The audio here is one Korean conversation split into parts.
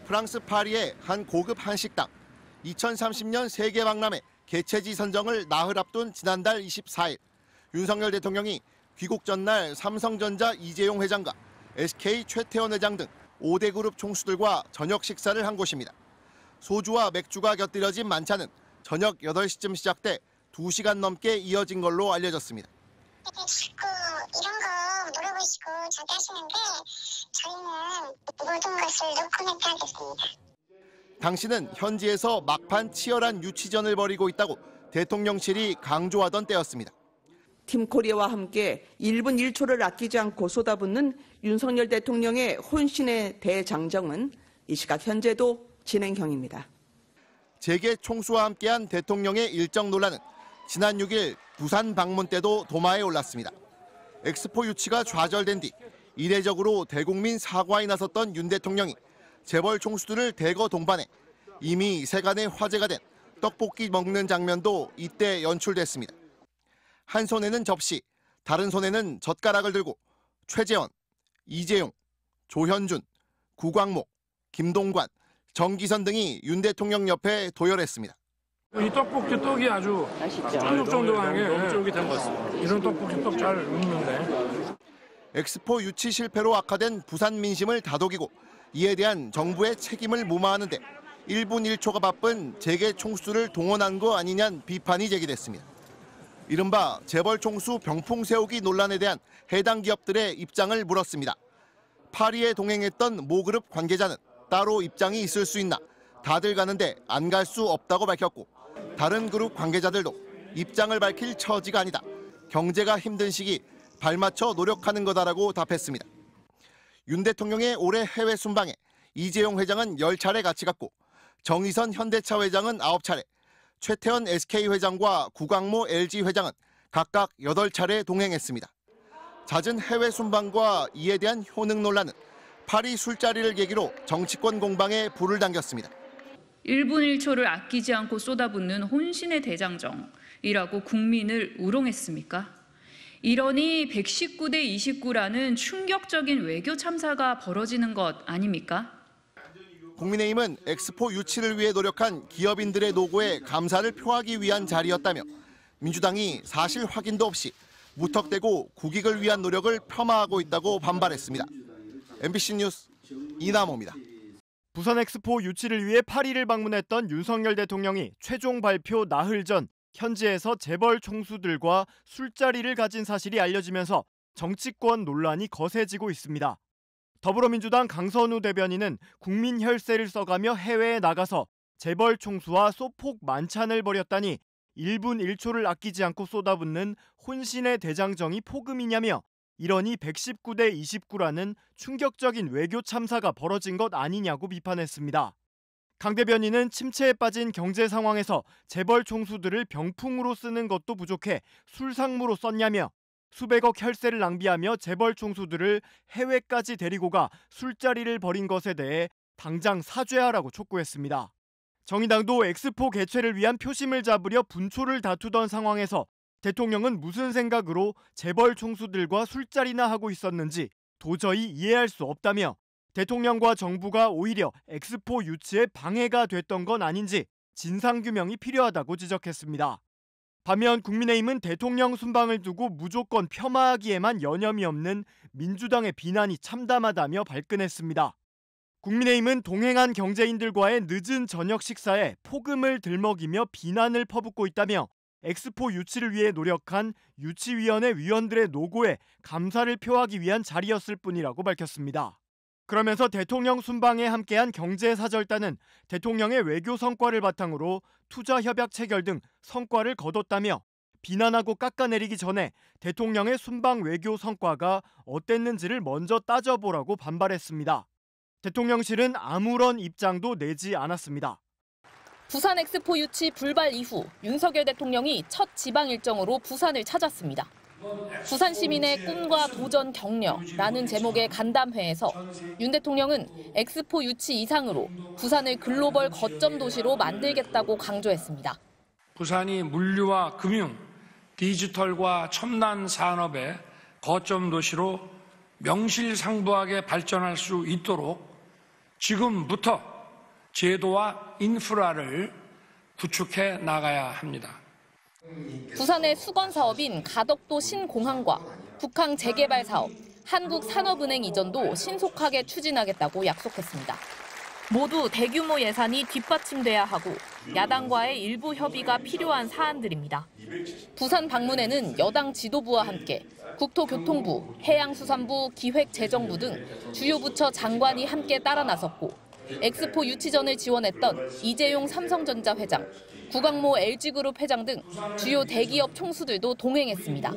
프랑스 파리의 한 고급 한식당. 2030년 세계 박람회 개최지 선정을 나흘 앞둔 지난달 24일 윤석열 대통령이 귀국 전날 삼성전자 이재용 회장과 SK 최태원 회장 등 5대 그룹 총수들과 저녁 식사를 한 곳입니다. 소주와 맥주가 곁들여진 만찬은 저녁 8시쯤 시작돼 2시간 넘게 이어진 걸로 알려졌습니다. 자꾸 이런 거 물어보시고 저기 하시는데 저희는 모든 것을 노코멘트 하겠습니다. 당시는 현지에서 막판 치열한 유치전을 벌이고 있다고 대통령실이 강조하던 때였습니다. 팀 코리아와 함께 1분 1초를 아끼지 않고 쏟아붓는 윤석열 대통령의 혼신의 대장정은 이 시각 현재도 진행형입니다. 재계 총수와 함께한 대통령의 일정 논란은 지난 6일 부산 방문 때도 도마에 올랐습니다. 엑스포 유치가 좌절된 뒤 이례적으로 대국민 사과에 나섰던 윤 대통령이 재벌 총수들을 대거 동반해 이미 세간의 화제가 된 떡볶이 먹는 장면도 이때 연출됐습니다. 한 손에는 접시, 다른 손에는 젓가락을 들고 최재원, 이재용, 조현준, 구광목, 김동관, 정기선 등이 윤 대통령 옆에 도열했습니다. 이 떡볶이 떡이 아주 쫀득쫀득한 게 너무 쫄깃한 것 같습니다. 이런 떡볶이 떡 잘 먹는데. 엑스포 유치 실패로 악화된 부산 민심을 다독이고 이에 대한 정부의 책임을 무마하는데 1분 1초가 바쁜 재계 총수를 동원한 거 아니냐는 비판이 제기됐습니다. 이른바 재벌 총수 병풍 세우기 논란에 대한 해당 기업들의 입장을 물었습니다. 파리에 동행했던 모 그룹 관계자는 따로 입장이 있을 수 있나 다들 가는데 안 갈 수 없다고 밝혔고 다른 그룹 관계자들도 입장을 밝힐 처지가 아니다. 경제가 힘든 시기 발맞춰 노력하는 거다라고 답했습니다. 윤 대통령의 올해 해외 순방에 이재용 회장은 10차례 같이 갔고 정의선 현대차 회장은 9차례, 최태원 SK 회장과 구광모 LG 회장은 각각 8차례 동행했습니다. 잦은 해외 순방과 이에 대한 효능 논란은 파리 술자리를 계기로 정치권 공방에 불을 당겼습니다. 1분 1초를 아끼지 않고 쏟아붓는 혼신의 대장정이라고 국민을 우롱했습니까? 이러니 119대 29라는 충격적인 외교 참사가 벌어지는 것 아닙니까? 국민의힘은 엑스포 유치를 위해 노력한 기업인들의 노고에 감사를 표하기 위한 자리였다며 민주당이 사실 확인도 없이 무턱대고 국익을 위한 노력을 폄하하고 있다고 반발했습니다. MBC 뉴스 이남호입니다. 부산 엑스포 유치를 위해 파리를 방문했던 윤석열 대통령이 최종 발표 나흘 전 현지에서 재벌 총수들과 술자리를 가진 사실이 알려지면서 정치권 논란이 거세지고 있습니다. 더불어민주당 강선우 대변인은 국민 혈세를 써가며 해외에 나가서 재벌 총수와 소폭 만찬을 벌였다니 1분 1초를 아끼지 않고 쏟아붓는 혼신의 대장정이 폭음이냐며 이러니 119대 29라는 충격적인 외교 참사가 벌어진 것 아니냐고 비판했습니다. 강 대변인은 침체에 빠진 경제 상황에서 재벌 총수들을 병풍으로 쓰는 것도 부족해 술상무로 썼냐며 수백억 혈세를 낭비하며 재벌 총수들을 해외까지 데리고 가 술자리를 벌인 것에 대해 당장 사죄하라고 촉구했습니다. 정의당도 엑스포 개최를 위한 표심을 잡으려 분초를 다투던 상황에서 대통령은 무슨 생각으로 재벌 총수들과 술자리나 하고 있었는지 도저히 이해할 수 없다며 대통령과 정부가 오히려 엑스포 유치에 방해가 됐던 건 아닌지 진상규명이 필요하다고 지적했습니다. 반면 국민의힘은 대통령 순방을 두고 무조건 폄하하기에만 여념이 없는 민주당의 비난이 참담하다며 발끈했습니다. 국민의힘은 동행한 경제인들과의 늦은 저녁 식사에 폭음을 들먹이며 비난을 퍼붓고 있다며 엑스포 유치를 위해 노력한 유치위원회 위원들의 노고에 감사를 표하기 위한 자리였을 뿐이라고 밝혔습니다. 그러면서 대통령 순방에 함께한 경제사절단은 대통령의 외교 성과를 바탕으로 투자협약 체결 등 성과를 거뒀다며 비난하고 깎아내리기 전에 대통령의 순방 외교 성과가 어땠는지를 먼저 따져보라고 반발했습니다. 대통령실은 아무런 입장도 내지 않았습니다. 부산 엑스포 유치 불발 이후 윤석열 대통령이 첫 지방 일정으로 부산을 찾았습니다. 부산 시민의 꿈과 도전 격려라는 제목의 간담회에서 윤 대통령은 엑스포 유치 이상으로 부산을 글로벌 거점 도시로 만들겠다고 강조했습니다. 부산이 물류와 금융, 디지털과 첨단 산업의 거점 도시로 명실상부하게 발전할 수 있도록 지금부터 제도와 인프라를 구축해 나가야 합니다. 부산의 수건 사업인 가덕도 신공항과 북항 재개발 사업, 한국산업은행 이전도 신속하게 추진하겠다고 약속했습니다. 모두 대규모 예산이 뒷받침돼야 하고 야당과의 일부 협의가 필요한 사안들입니다. 부산 방문에는 여당 지도부와 함께 국토교통부, 해양수산부, 기획재정부 등 주요 부처 장관이 함께 따라 나섰고 엑스포 유치전을 지원했던 이재용 삼성전자 회장, 구광모 LG그룹 회장 등 주요 대기업 총수들도 동행했습니다.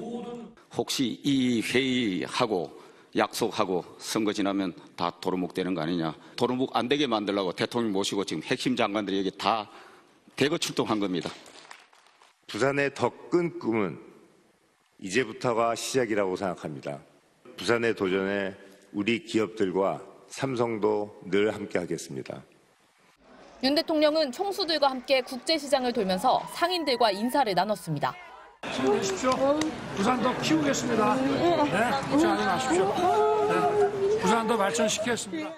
혹시 이 회의하고 약속하고 선거 지나면 다 도루묵 되는 거 아니냐. 도루묵 안 되게 만들려고 대통령 모시고 지금 핵심 장관들이 여기 다 대거 출동한 겁니다. 부산의 더 큰 꿈은 이제부터가 시작이라고 생각합니다. 부산의 도전에 우리 기업들과 삼성도 늘 함께하겠습니다. 윤 대통령은 총수들과 함께 국제시장을 돌면서 상인들과 인사를 나눴습니다. 힘내십시오. 부산 더 키우겠습니다. 네, 걱정하지 마십시오. 네, 부산 더 발전시키겠습니다.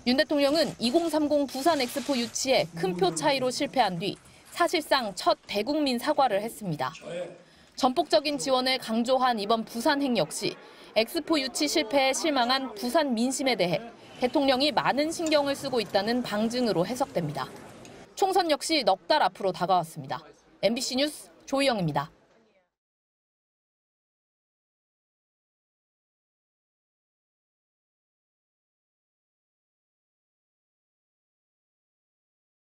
윤 대통령은 2030 부산 엑스포 유치에 큰 표 차이로 실패한 뒤 사실상 첫 대국민 사과를 했습니다. 전폭적인 지원을 강조한 이번 부산행 역시 엑스포 유치 실패에 실망한 부산 민심에 대해 대통령이 많은 신경을 쓰고 있다는 방증으로 해석됩니다. 총선 역시 넉 달 앞으로 다가왔습니다. MBC 뉴스 조희영입니다.